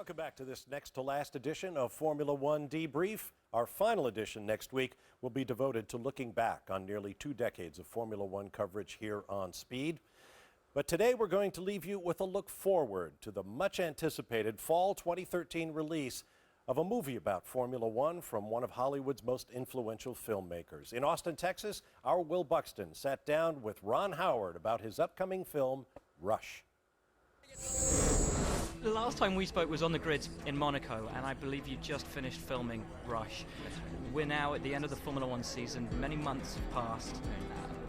Welcome back to this next to last edition of Formula One Debrief. Our final edition next week will be devoted to looking back on nearly 2 decades of Formula One coverage here on Speed. But today we're going to leave you with a look forward to the much anticipated fall 2013 release of a movie about Formula One from one of Hollywood's most influential filmmakers. In Austin, Texas, our Will Buxton sat down with Ron Howard about his upcoming film, Rush. The last time we spoke was on the grid in Monaco, and I believe you just finished filming Rush. We're now at the end of the Formula One season. Many months have passed.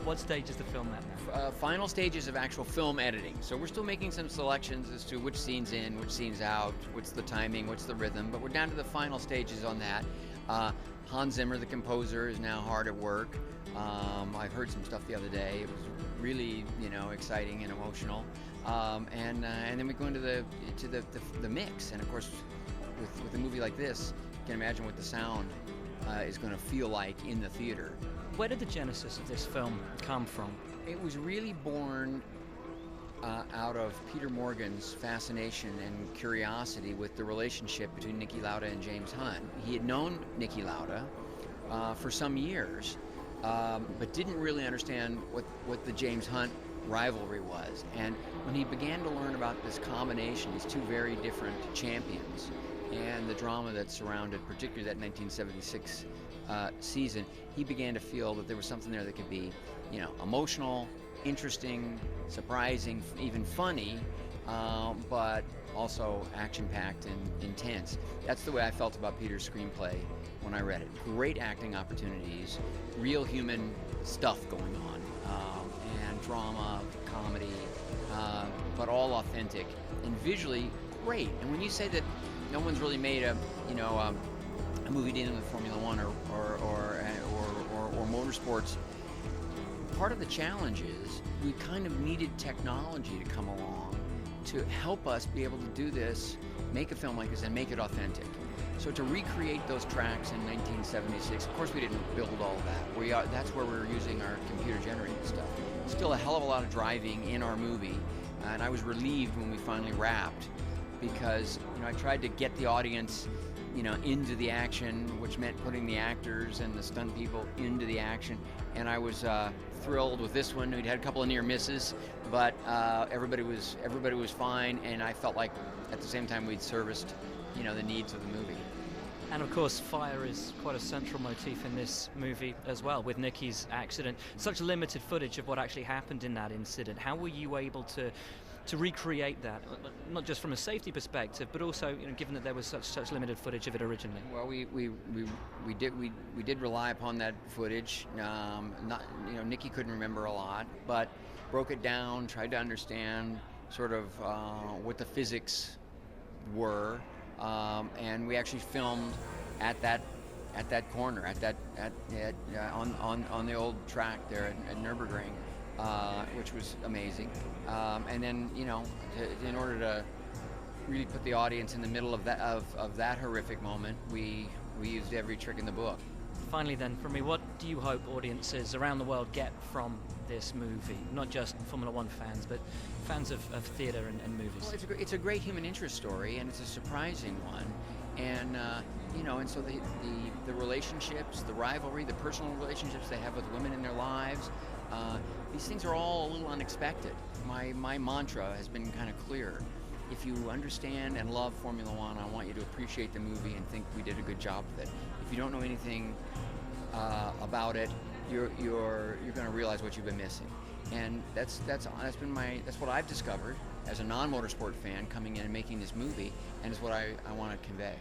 What stage is the film at now? Final stages of actual film editing. So we're still making some selections as to which scene's in, which scene's out, what's the timing, what's the rhythm, but we're down to the final stages on that. Hans Zimmer, the composer, is now hard at work. I heard some stuff the other day. It was really, exciting and emotional. And then we go into the mix. And of course, with a movie like this, you can imagine what the sound is going to feel like in the theater. Where did the genesis of this film come from? It was really born out of Peter Morgan's fascination and curiosity with the relationship between Niki Lauda and James Hunt. He had known Niki Lauda for some years, but didn't really understand what the James Hunt rivalry was. And when he began to learn about this combination, these two very different champions, and the drama that surrounded particularly that 1976 season, he began to feel that there was something there that could be, emotional, interesting, surprising, even funny, but also action-packed and intense. That's the way I felt about Peter's screenplay when I read it. Great acting opportunities, real human stuff going on, and drama, comedy, but all authentic and visually great. And when you say that no one's really made a movie dealing with Formula One or motorsports, part of the challenge is we kind of needed technology to come along to help us be able to do this, make a film like this, and make it authentic. So to recreate those tracks in 1976, of course we didn't build all of that. That's where we're using our computer-generated stuff. Still a hell of a lot of driving in our movie, and I was relieved when we finally wrapped, because I tried to get the audience into the action, which meant putting the actors and the stunt people into the action. And I was thrilled with this one. We'd had a couple of near misses, but everybody was fine, and I felt like at the same time we'd serviced the needs of the movie. And of course, fire is quite a central motif in this movie as well, with Niki's accident. Such limited footage of what actually happened in that incident. How were you able to recreate that, not just from a safety perspective, but also, given that there was such limited footage of it originally? Well, we did rely upon that footage. Niki couldn't remember a lot, but broke it down, tried to understand sort of what the physics were, and we actually filmed at that corner, on the old track there at Nürburgring. Which was amazing. And then, in order to really put the audience in the middle of that horrific moment, we used every trick in the book. Finally then, for me, what do you hope audiences around the world get from this movie? Not just Formula One fans, but fans of theatre and movies. Well, it's a great human interest story, and it's a surprising one. And, and so the relationships, the rivalry, the personal relationships they have with women in their lives, these things are all a little unexpected. My mantra has been kind of clear. If you understand and love Formula One, I want you to appreciate the movie and think we did a good job with it. If you don't know anything about it, you're going to realize what you've been missing. And that's what I've discovered as a non-motorsport fan coming in and making this movie, and it's what I want to convey.